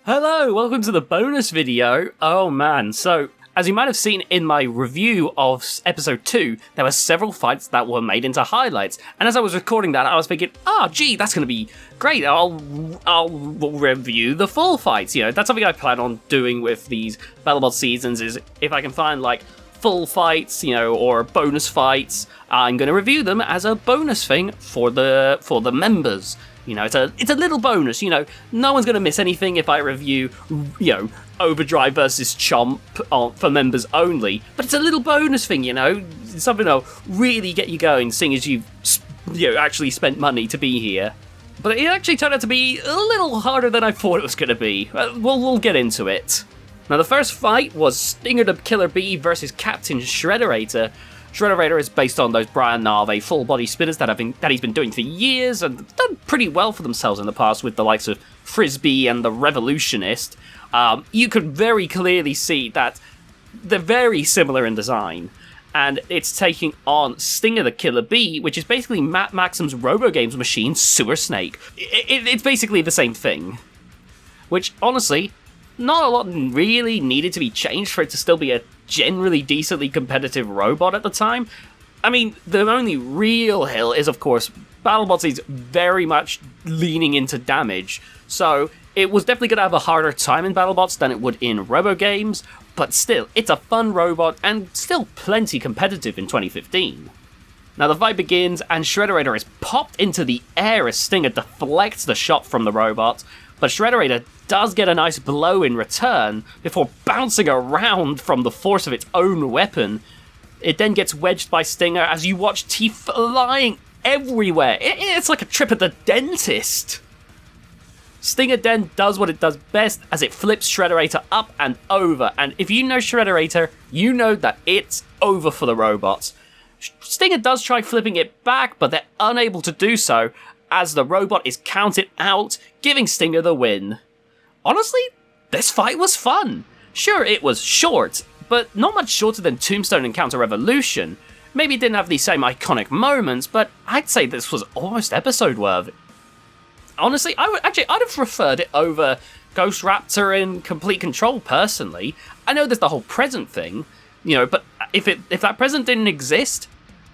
Hello, welcome to the bonus video. Oh man, so as you might have seen in my review of episode 2, there were several fights that were made into highlights, and as I was recording that, I was thinking, gee, that's gonna be great, I'll review the full fights, that's something I plan on doing with these Battlebots seasons, is if I can find, full fights, or bonus fights, I'm gonna review them as a bonus thing for the members. It's a little bonus, no one's going to miss anything if I review, Overdrive versus Chomp for members only, but it's a little bonus thing, something that'll really get you going, seeing as you've, actually spent money to be here. But it actually turned out to be a little harder than I thought it was going to be. We'll get into it. Now, the first fight was Stinger the Killer Bee versus Captain Shredderator. Shredderator is based on those Brian Narve full-body spinners that he's been doing for years and done pretty well for themselves in the past with the likes of Frisbee and the Revolutionist. You could very clearly see that they're very similar in design, and it's taking on Stinger the Killer Bee, which is basically Matt Maxim's RoboGames machine Sewer Snake. It's basically the same thing, which honestly, not a lot really needed to be changed for it to still be a generally decently competitive robot at the time. I mean, the only real hill is, of course, Battlebots is very much leaning into damage, so it was definitely going to have a harder time in Battlebots than it would in RoboGames, but still, it's a fun robot and still plenty competitive in 2015. Now the fight begins, and Shredderator is popped into the air as Stinger deflects the shot from the robot, but Shredderator does get a nice blow in return before bouncing around from the force of its own weapon. It then gets wedged by Stinger as you watch teeth flying everywhere. It's like a trip at the dentist. Stinger then does what it does best as it flips Shredderator up and over, and if you know Shredderator, you know that it's over for the robots. Stinger does try flipping it back, but they're unable to do so as the robot is counted out, giving Stinger the win. Honestly, this fight was fun. Sure, it was short, but not much shorter than Tombstone and Counter Revolution. Maybe it didn't have the same iconic moments, but I'd say this was almost episode worthy. Honestly, I'd have preferred it over Ghost Raptor in Complete Control personally. I know there's the whole present thing, but if that present didn't exist,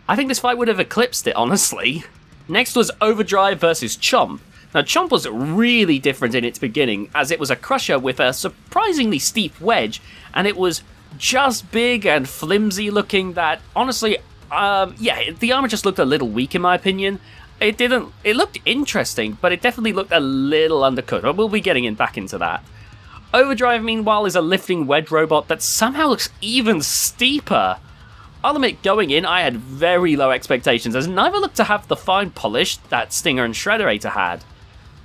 I think this fight would have eclipsed it, honestly. Next was Overdrive versus Chomp. Now, Chomp was really different in its beginning, as it was a crusher with a surprisingly steep wedge, and it was just big and flimsy looking that, honestly, the armor just looked a little weak in my opinion. It looked interesting, but it definitely looked a little undercut. We'll be getting back into that. Overdrive, meanwhile, is a lifting wedge robot that somehow looks even steeper. I'll admit, going in, I had very low expectations, as neither looked to have the fine polish that Stinger and Shredderator had.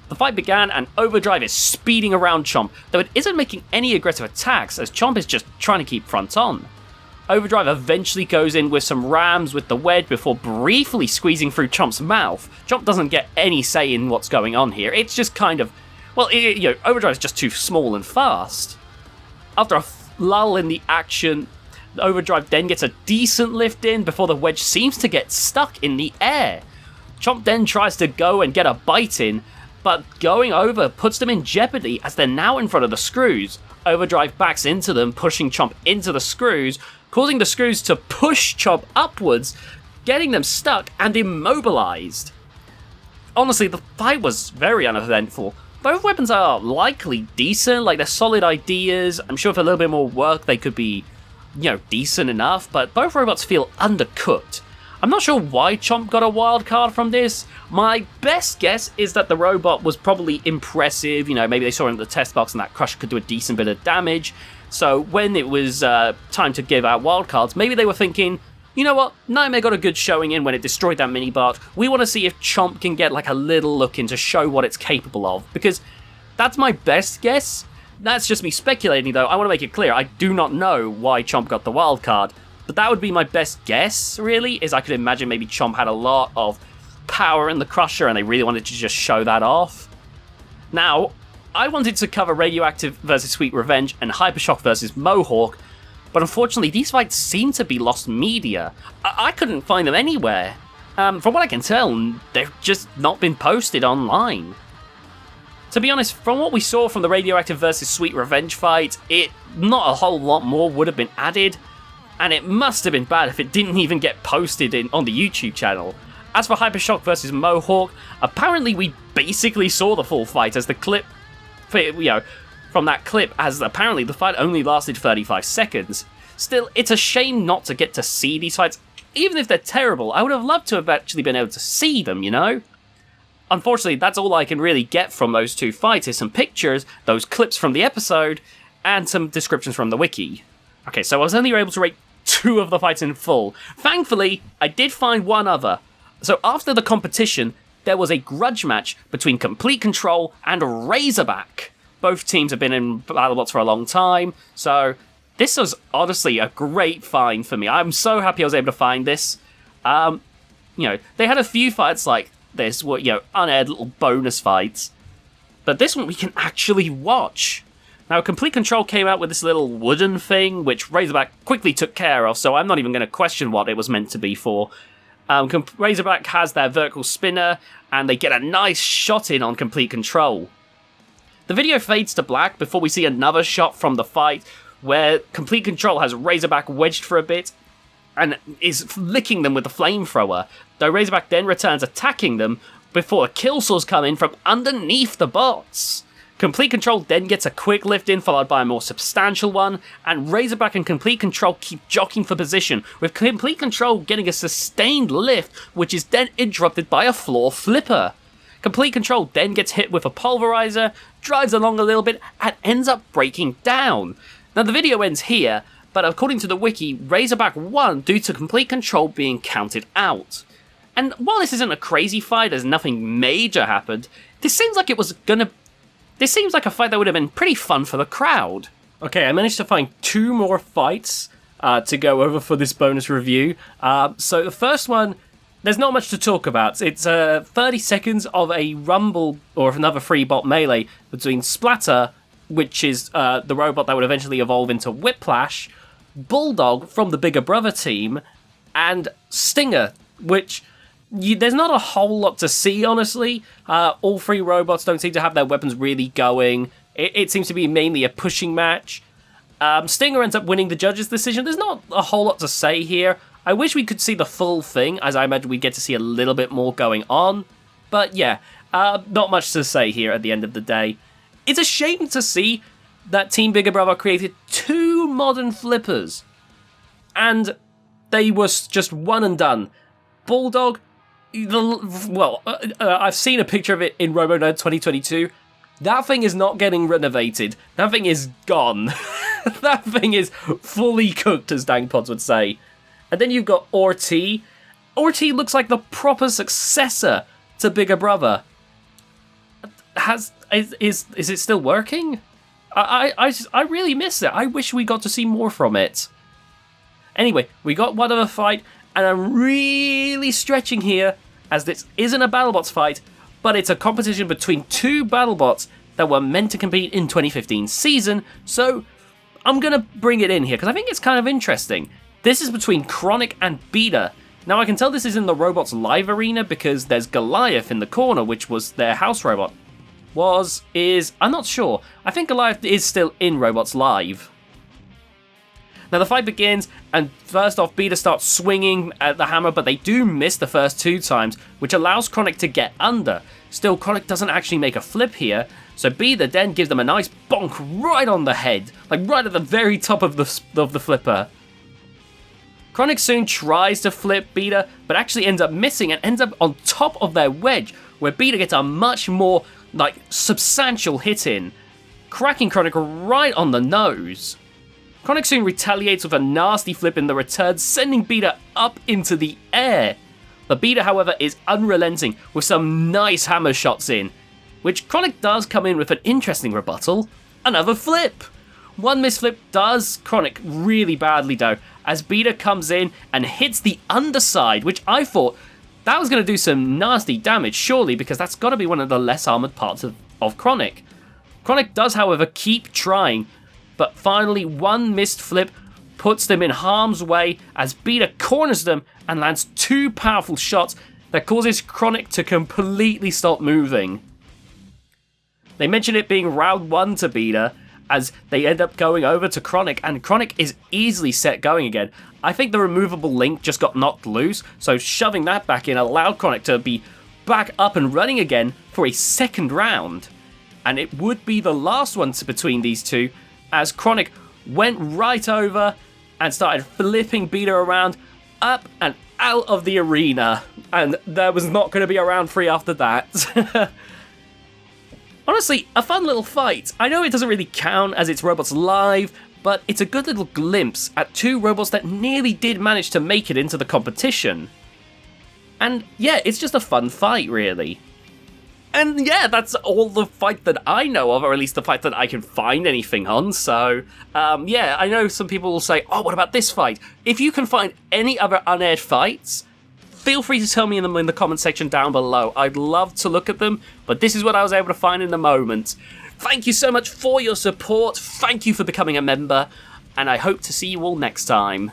The fight began, and Overdrive is speeding around Chomp, though it isn't making any aggressive attacks, as Chomp is just trying to keep front on. Overdrive eventually goes in with some rams with the wedge before briefly squeezing through Chomp's mouth. Chomp doesn't get any say in what's going on here, it's just kind of, Overdrive is just too small and fast. After a lull in the action, Overdrive then gets a decent lift in before the wedge seems to get stuck in the air. Chomp then tries to go and get a bite in, but going over puts them in jeopardy as they're now in front of the screws. Overdrive backs into them, pushing Chomp into the screws, causing the screws to push Chomp upwards, getting them stuck and immobilized. Honestly, the fight was very uneventful. Both weapons are likely decent, they're solid ideas. I'm sure with a little bit more work they could be decent enough, but both robots feel undercooked. I'm not sure why Chomp got a wild card from this. My best guess is that the robot was probably impressive, maybe they saw it in the test box and that crusher could do a decent bit of damage, so when it was time to give out wild cards, maybe they were thinking, you know what, Nightmare got a good showing in when it destroyed that mini-bot, we want to see if Chomp can get a little look in to show what it's capable of, because that's my best guess. That's just me speculating, though. I want to make it clear, I do not know why Chomp got the wild card, but that would be my best guess, really, is I could imagine maybe Chomp had a lot of power in the crusher and they really wanted to just show that off. Now, I wanted to cover Radioactive versus Sweet Revenge and Hypershock versus Mohawk, but unfortunately these fights seem to be lost media. I couldn't find them anywhere. From what I can tell, they've just not been posted online. To be honest, from what we saw from the Radioactive versus Sweet Revenge fight, not a whole lot more would have been added, and it must have been bad if it didn't even get posted on the YouTube channel. As for Hypershock versus Mohawk, apparently we basically saw the full fight as the clip, from that clip, as apparently the fight only lasted 35 seconds. Still, it's a shame not to get to see these fights. Even if they're terrible, I would have loved to have actually been able to see them, you know? Unfortunately, that's all I can really get from those two fights is some pictures, those clips from the episode, and some descriptions from the wiki. Okay, so I was only able to rate 2 of the fights in full. Thankfully, I did find one other. So after the competition, there was a grudge match between Complete Control and Razorback. Both teams have been in Battlebots for a long time, so this was honestly a great find for me. I'm so happy I was able to find this. They had a few fights like this, unaired little bonus fights, but this one we can actually watch. Now, Complete Control came out with this little wooden thing, which Razorback quickly took care of, so I'm not even going to question what it was meant to be for. Razorback has their vertical spinner, and they get a nice shot in on Complete Control. The video fades to black before we see another shot from the fight, where Complete Control has Razorback wedged for a bit, and is licking them with the flamethrower, though Razorback then returns attacking them before kill saws come in from underneath the bots. Complete Control then gets a quick lift in, followed by a more substantial one, and Razorback and Complete Control keep jockeying for position, with Complete Control getting a sustained lift, which is then interrupted by a floor flipper. Complete Control then gets hit with a pulverizer, drives along a little bit, and ends up breaking down. Now the video ends here, but according to the wiki, Razorback won due to Complete Control being counted out. And while this isn't a crazy fight as nothing major happened, this seems like a fight that would have been pretty fun for the crowd. Okay, I managed to find 2 more fights to go over for this bonus review. So the first one, there's not much to talk about. It's 30 seconds of a rumble, or another free bot melee, between Splatter, which is the robot that would eventually evolve into Whiplash, Bulldog from the Bigger Brother team, and Stinger, which there's not a whole lot to see, honestly. All 3 robots don't seem to have their weapons really going. It seems to be mainly a pushing match. Stinger ends up winning the judges' decision. There's not a whole lot to say here. I wish we could see the full thing, as I imagine we get to see a little bit more going on. But yeah, not much to say here at the end of the day. It's a shame to see that Team Bigger Brother created 2 modern flippers, and they were just one and done. Bulldog, I've seen a picture of it in RoboNerd 2022. That thing is not getting renovated. That thing is gone. That thing is fully cooked, as Dangpods would say. And then you've got Orti. Orti looks like the proper successor to Bigger Brother. Is it still working? I really miss it. I wish we got to see more from it. Anyway, we got one other fight, and I'm really stretching here, as this isn't a Battlebots fight, but it's a competition between 2 Battlebots that were meant to compete in 2015 season, so I'm gonna bring it in here, because I think it's kind of interesting. This is between Chronic and Beta. Now I can tell this is in the Robots Live arena, because there's Goliath in the corner, which was their house robot. I'm not sure. I think Goliath is still in Robots Live. Now the fight begins, and first off, Beta starts swinging at the hammer, but they do miss the first 2 times, which allows Chronic to get under. Still, Chronic doesn't actually make a flip here, so Beta then gives them a nice bonk right on the head, like right at the very top of the flipper. Chronic soon tries to flip Beta, but actually ends up missing and ends up on top of their wedge, where Beta gets a much more substantial hit in, cracking Chronic right on the nose. Chronic soon retaliates with a nasty flip in the return, sending Beta up into the air. But Beta, however, is unrelenting with some nice hammer shots in, which Chronic does come in with an interesting rebuttal, another flip. One misflip does Chronic really badly though, as Beta comes in and hits the underside, which I thought that was going to do some nasty damage, surely, because that's got to be one of the less armoured parts of Chronic. Chronic does, however, keep trying, but finally one missed flip puts them in harm's way as Beta corners them and lands 2 powerful shots that causes Chronic to completely stop moving. They mention it being round 1 to Beta, as they end up going over to Chronic, and Chronic is easily set going again. I think the removable link just got knocked loose, so shoving that back in allowed Chronic to be back up and running again for a second round. And it would be the last one between these two, as Chronic went right over and started flipping Beta around, up and out of the arena. And there was not going to be a round 3 after that. Honestly, a fun little fight. I know it doesn't really count as it's robots live, but it's a good little glimpse at 2 robots that nearly did manage to make it into the competition. And yeah, it's just a fun fight, really. And yeah, that's all the fight that I know of, or at least the fight that I can find anything on. So, yeah, I know some people will say, oh, what about this fight? If you can find any other unaired fights, feel free to tell me them in the comment section down below. I'd love to look at them, but this is what I was able to find in the moment. Thank you so much for your support. Thank you for becoming a member, and I hope to see you all next time.